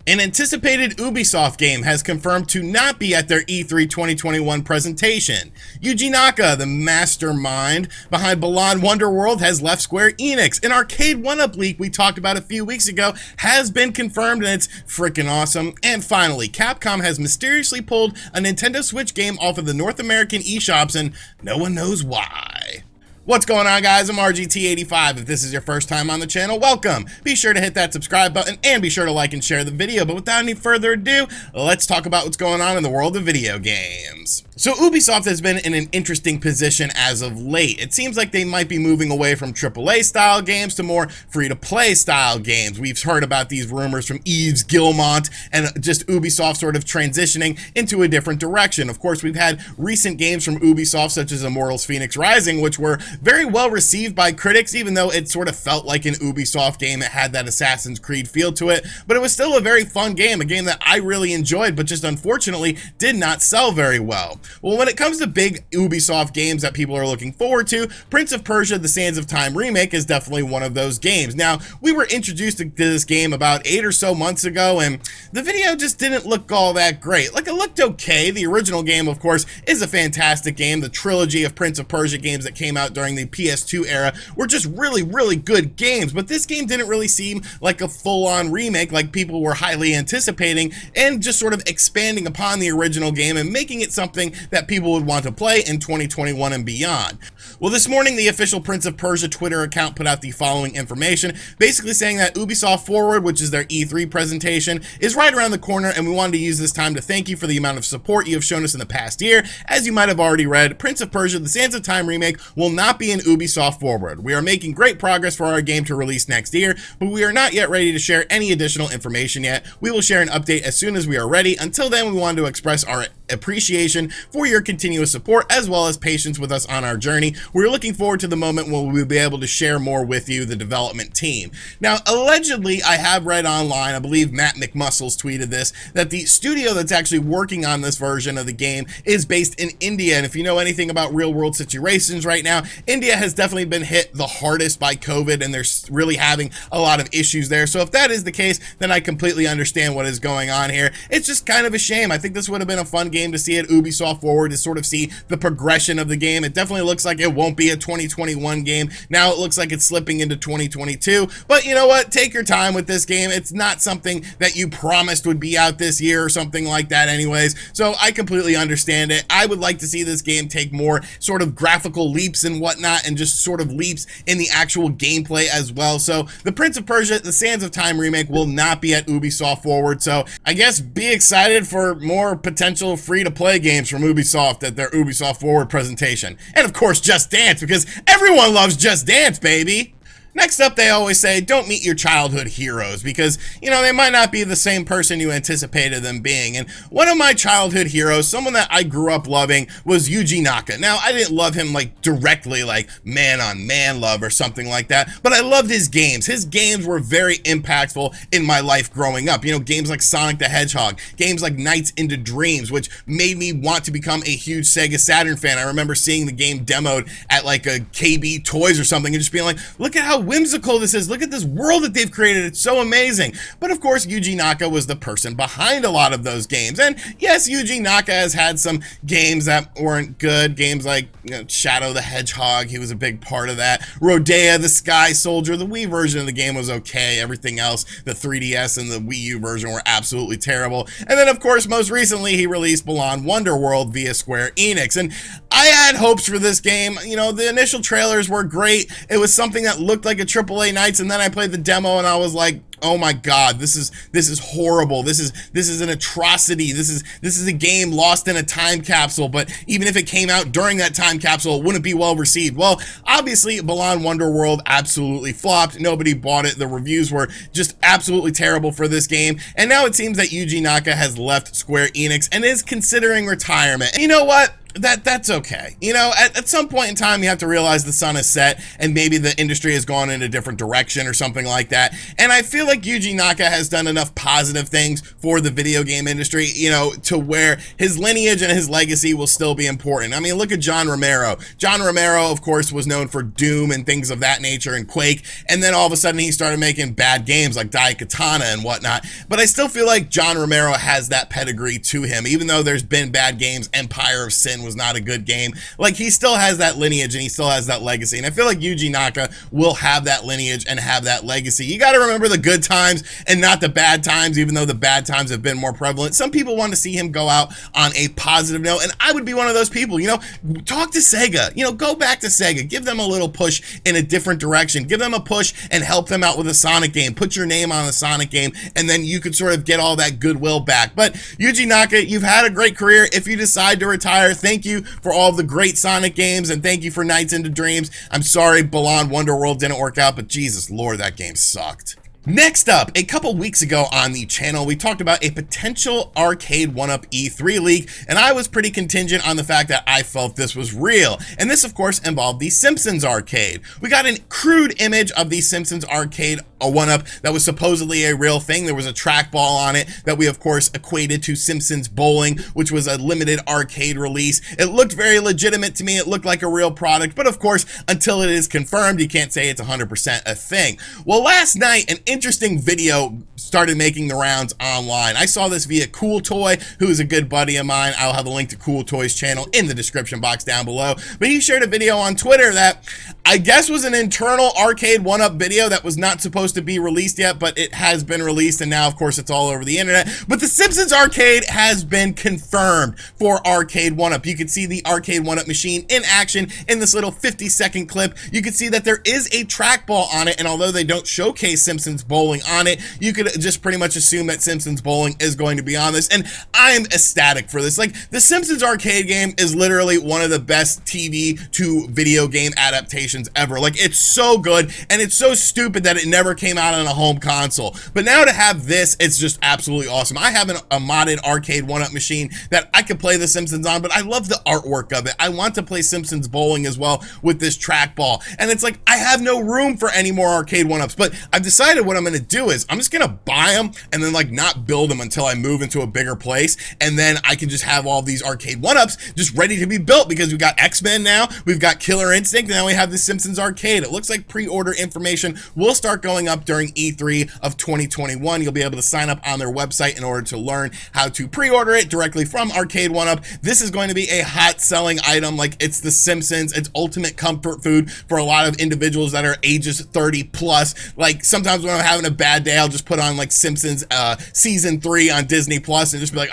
An anticipated Ubisoft game has confirmed to not be at their E3 2021 presentation. Yuji Naka, the mastermind behind Balan Wonderworld, has left Square Enix. An Arcade1Up leak we talked about a few weeks ago has been confirmed, and it's freaking awesome. And finally, Capcom has mysteriously pulled a Nintendo Switch game off of the North American eShops, and no one knows why. What's going on, guys? I'm RGT85. If this is your first time on the channel, welcome. Be sure to hit that subscribe button and be sure to like and share the video. But without any further ado, let's talk about what's going on in the world of video games. So Ubisoft has been in an interesting position as of late. It seems like they might be moving away from AAA style games to more free-to-play style games. We've heard about these rumors from Yves Guillemot and just Ubisoft sort of transitioning into a different direction. Of course, we've had recent games from Ubisoft such as Immortals Fenyx Rising, which were very well received by critics, even though it sort of felt like an Ubisoft game. It had that Assassin's Creed feel to it, but it was still a very fun game, a game that I really enjoyed, but just unfortunately did not sell very well. Well, when it comes to big Ubisoft games that people are looking forward to, Prince of Persia: The Sands of Time Remake is definitely one of those games. Now, we were introduced to this game about 8 or so months ago, and the video just didn't look all that great. Like, it looked okay. The original game, of course, is a fantastic game. The trilogy of Prince of Persia games that came out during the PS2 era were just really good games, but this game didn't really seem like a full-on remake like people were highly anticipating, and just sort of expanding upon the original game and making it something that people would want to play in 2021 and beyond. Well, this morning, the official Prince of Persia Twitter account put out the following information, basically saying that Ubisoft Forward, which is their E3 presentation, is right around the corner, and we wanted to use this time to thank you for the amount of support you have shown us in the past year. As you might have already read, Prince of Persia: The Sands of Time Remake will not be in Ubisoft Forward. We are making great progress for our game to release next year, but we are not yet ready to share any additional information yet. We will share an update as soon as we are ready. Until then, we wanted to express our appreciation for your continuous support as well as patience with us on our journey. We're looking forward to the moment when we'll be able to share more with you, the development team. Now, allegedly, I have read online, I believe Matt McMuscles tweeted this, that the studio that's actually working on this version of the game is based in India. And if you know anything about real world situations right now, India has definitely been hit the hardest by COVID, and they're really having a lot of issues there. So if that is the case, then I completely understand what is going on here. It's just kind of a shame. I think this would have been a fun game to see at Ubisoft Forward, to sort of see the progression of the game. It definitely looks like it won't be a 2021 game. Now it looks like it's slipping into 2022, but you know what? Take your time with this game. It's not something that you promised would be out this year or something like that anyways, so I completely understand it. I would like to see this game take more sort of graphical leaps and whatnot, and just sort of leaps in the actual gameplay as well. So the Prince of Persia: The Sands of Time Remake will not be at Ubisoft Forward, so I guess be excited for more potential free-to-play games from Ubisoft at their Ubisoft Forward presentation. And of course, Just Dance, because everyone loves Just Dance, baby! Next up, they always say, don't meet your childhood heroes, because, you know, they might not be the same person you anticipated them being. And one of my childhood heroes, someone that I grew up loving, was Yuji Naka. Now, I didn't love him, like, directly, like, man-on-man love or something like that, but I loved his games. His games were very impactful in my life growing up. You know, games like Sonic the Hedgehog, games like Nights into Dreams, which made me want to become a huge Sega Saturn fan. I remember seeing the game demoed at, like, a KB Toys or something, and just being like, look at how whimsical this is. Look at this world that they've created. It's so amazing. But of course, Yuji Naka was the person behind a lot of those games. And yes, Yuji Naka has had some games that weren't good. Games like, you know, Shadow the Hedgehog, he was a big part of that. Rodea the Sky Soldier, the Wii version of the game was okay. Everything else, the 3DS and the Wii U version, were absolutely terrible. And then of course, most recently, he released Balan Wonderworld via Square Enix. And I had hopes for this game. You know, the initial trailers were great. It was something that looked like a AAA Nights, and then I played the demo and I was like, oh my god, this is horrible. This is an atrocity. This is a game lost in a time capsule, but even if it came out during that time capsule, it wouldn't be well received. Well, obviously, Balan Wonderworld absolutely flopped. Nobody bought it. The reviews were just absolutely terrible for this game, and now it seems that Yuji Naka has left Square Enix and is considering retirement. And you know what? That's okay. You know, at some point in time, you have to realize the sun is set and maybe the industry has gone in a different direction or something like that. And I feel feel like Yuji Naka has done enough positive things for the video game industry, you know, to where his lineage and his legacy will still be important. I mean, look at John Romero. John Romero, of course, was known for Doom and things of that nature and Quake, and then all of a sudden he started making bad games like Daikatana and whatnot. But I still feel like John Romero has that pedigree to him, even though there's been bad games. Empire of Sin was not a good game. Like, he still has that lineage and he still has that legacy, and I feel like Yuji Naka will have that lineage and have that legacy. You got to remember the good times and not the bad times, even though the bad times have been more prevalent. Some people want to see him go out on a positive note, and I would be one of those people. You know, talk to Sega, you know, go back to Sega, give them a little push in a different direction, give them a push and help them out with a Sonic game, put your name on a Sonic game, and then you could sort of get all that goodwill back. But Yuji Naka, you've had a great career. If you decide to retire, thank you for all the great Sonic games, and thank you for Nights into Dreams. I'm sorry Balan Wonderworld didn't work out, but Jesus Lord, that game sucked. Next up, a couple weeks ago on the channel, we talked about a potential Arcade1Up E3 leak, and I was pretty contingent on the fact that I felt this was real. And this, of course, involved the Simpsons Arcade. We got a crude image of the Simpsons Arcade1Up that was supposedly a real thing. There was a trackball on it that we, of course, equated to Simpsons Bowling, which was a limited arcade release. It looked very legitimate to me. It looked like a real product, but of course, until it is confirmed, you can't say it's 100% a thing. Well, last night, an interesting video started making the rounds online. I saw this via Cool Toy, who is a good buddy of mine. I'll have a link to Cool Toy's channel in the description box down below. But he shared a video on Twitter that I guess was an internal Arcade1Up video that was not supposed to be released yet, but it has been released, and now, of course, it's all over the internet. But the Simpsons Arcade has been confirmed for Arcade1Up. You can see the Arcade1Up machine in action in this little 50-second clip. You can see that there is a trackball on it, and although they don't showcase Simpsons Bowling on it, you could just pretty much assume that Simpsons Bowling is going to be on this, and I'm ecstatic for this. Like, the Simpsons Arcade game is literally one of the best TV to video game adaptations ever. Like, it's so good, and it's so stupid that it never came out on a home console. But now to have this, it's just absolutely awesome. I have a modded Arcade1Up machine that I could play The Simpsons on, but I love the artwork of it. I want to play Simpsons Bowling as well with this trackball, and it's like, I have no room for any more Arcade1Ups, but I've decided what I'm going to do is I'm just going to buy them and then like not build them until I move into a bigger place, and then I can just have all these Arcade1Ups just ready to be built, because we've got X-Men now, we've got Killer Instinct, and now we have the Simpsons Arcade. It looks like pre-order information will start going up during E3 of 2021. You'll be able to sign up on their website in order to learn how to pre-order it directly from Arcade1Up. This is going to be a hot selling item. Like, it's the Simpsons. It's ultimate comfort food for a lot of individuals that are ages 30 plus. Like, sometimes when I'm having a bad day, I'll just put on like Simpsons season 3 on Disney Plus and just be like,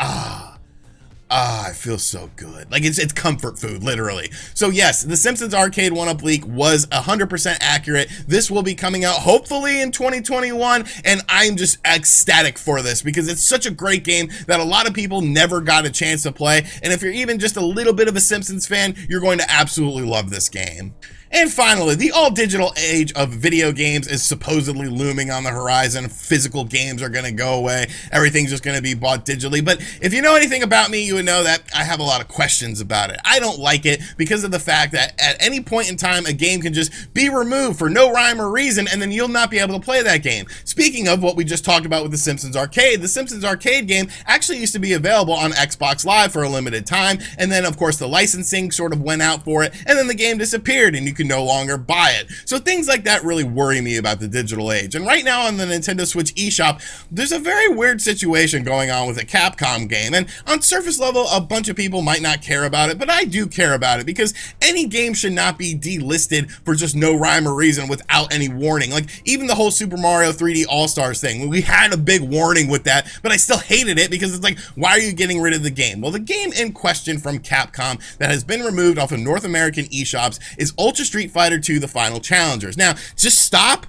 I feel so good. Like, it's comfort food, literally. So yes, the Simpsons Arcade1Up leak was 100% accurate. This will be coming out hopefully in 2021, and I'm just ecstatic for this because it's such a great game that a lot of people never got a chance to play. And if you're even just a little bit of a Simpsons fan, you're going to absolutely love this game. And finally, the all-digital age of video games is supposedly looming on the horizon. Physical games are going to go away. Everything's just going to be bought digitally. But if you know anything about me, you would know that I have a lot of questions about it. I don't like it because of the fact that at any point in time, a game can just be removed for no rhyme or reason, and then you'll not be able to play that game. Speaking of what we just talked about with the Simpsons Arcade, the Simpsons Arcade game actually used to be available on Xbox Live for a limited time, and then, of course, the licensing sort of went out for it, and then the game disappeared, and you could no longer buy it. So things like that really worry me about the digital age. And right now on the Nintendo Switch eShop, there's a very weird situation going on with a Capcom game. And on surface level, a bunch of people might not care about it, but I do care about it because any game should not be delisted for just no rhyme or reason without any warning. Like, even the whole Super Mario 3D All-Stars thing, we had a big warning with that, but I still hated it because it's like, why are you getting rid of the game? Well, the game in question from Capcom that has been removed off of North American eShops is Ultra Street Fighter 2: The Final Challengers. Now, just stop,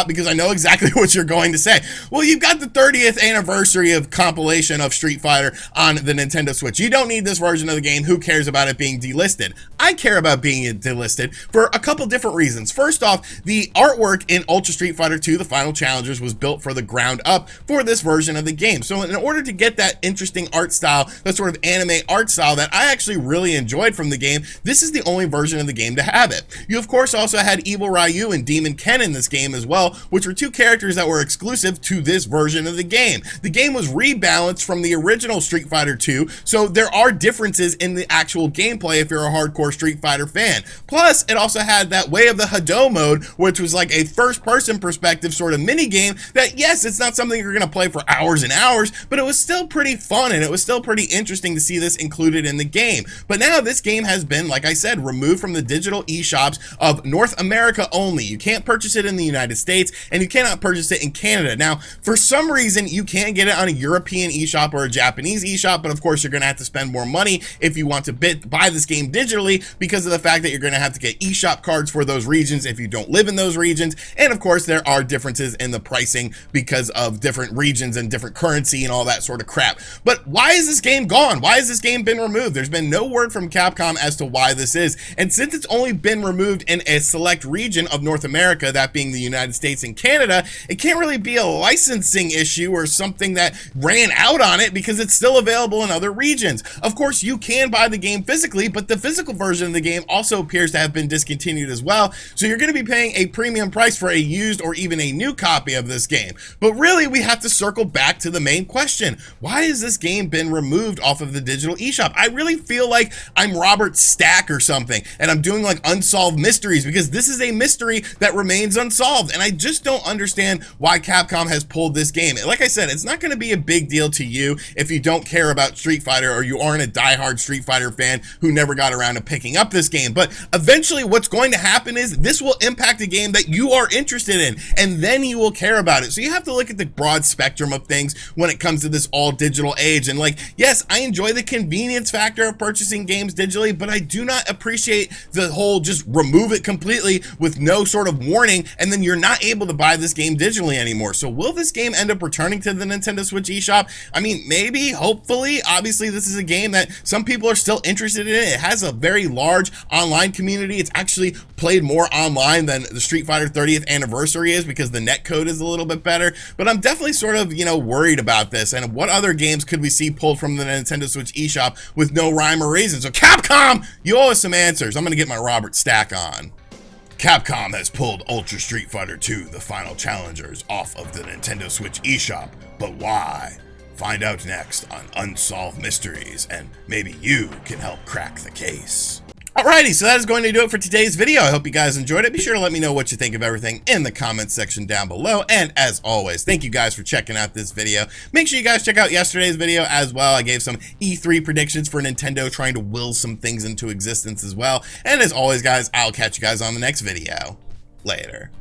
because I know exactly what you're going to say. Well, you've got the 30th anniversary of compilation of Street Fighter on the Nintendo Switch. You don't need this version of the game. Who cares about it being delisted? I care about being delisted for a couple different reasons. First off, the artwork in Ultra Street Fighter 2: The Final Challengers was built for the ground up for this version of the game. So in order to get that interesting art style, that sort of anime art style that I actually really enjoyed from the game, this is the only version of the game to have it. You, of course, also had Evil Ryu and Demon Ken in the this game as well, which were 2 characters that were exclusive to this version of the game. The game was rebalanced from the original Street Fighter 2, so there are differences in the actual gameplay if you're a hardcore Street Fighter fan. Plus, it also had that Way of the Hado mode, which was like a first-person perspective sort of mini-game that, yes, it's not something you're going to play for hours and hours, but it was still pretty fun, and it was still pretty interesting to see this included in the game. But now this game has been, like I said, removed from the digital eShops of North America only. You can't purchase it in the United States, and you cannot purchase it in Canada. Now, for some reason, you can get it on a European eShop or a Japanese eShop, but of course, you're going to have to spend more money if you want to buy this game digitally, because of the fact that you're going to have to get eShop cards for those regions if you don't live in those regions. And of course, there are differences in the pricing because of different regions and different currency and all that sort of crap. But why is this game gone? Why has this game been removed? There's been no word from Capcom as to why this is. And since it's only been removed in a select region of North America, that being the United States and Canada, it can't really be a licensing issue or something that ran out on it, because it's still available in other regions. Of course, you can buy the game physically, but the physical version of the game also appears to have been discontinued as well. So you're going to be paying a premium price for a used or even a new copy of this game. But really, we have to circle back to the main question. Why has this game been removed off of the digital eShop? I really feel like I'm Robert Stack or something, and I'm doing like unsolved mysteries, because this is a mystery that remains unsolved, and I just don't understand why Capcom has pulled this game. Like I said, it's not going to be a big deal to you if you don't care about Street Fighter, or you aren't a diehard Street Fighter fan who never got around to picking up this game. But eventually what's going to happen is this will impact a game that you are interested in, and then you will care about it. So you have to look at the broad spectrum of things when it comes to this all digital age. And like, yes, I enjoy the convenience factor of purchasing games digitally, but I do not appreciate the whole just remove it completely with no sort of warning, and then you're not able to buy this game digitally anymore. So will this game end up returning to the Nintendo Switch eShop? I mean, maybe, hopefully. Obviously, this is a game that some people are still interested in. It has a very large online community. It's actually played more online than the Street Fighter 30th anniversary is, because the netcode is a little bit better. But I'm definitely sort of, worried about this, and what other games could we see pulled from the Nintendo Switch eShop with no rhyme or reason? So Capcom, you owe us some answers. I'm gonna get my Robert Stack on. Capcom has pulled Ultra Street Fighter 2, the final challengers, off of the Nintendo Switch eShop, but why? Find out next on Unsolved Mysteries, and maybe you can help crack the case. Alrighty, so that is going to do it for today's video. I hope you guys enjoyed it. Be sure to let me know what you think of everything in the comments section down below. And as always, thank you guys for checking out this video. Make sure you guys check out yesterday's video as well. I gave some E3 predictions for Nintendo, trying to will some things into existence as well. And as always, guys, I'll catch you guys on the next video. Later.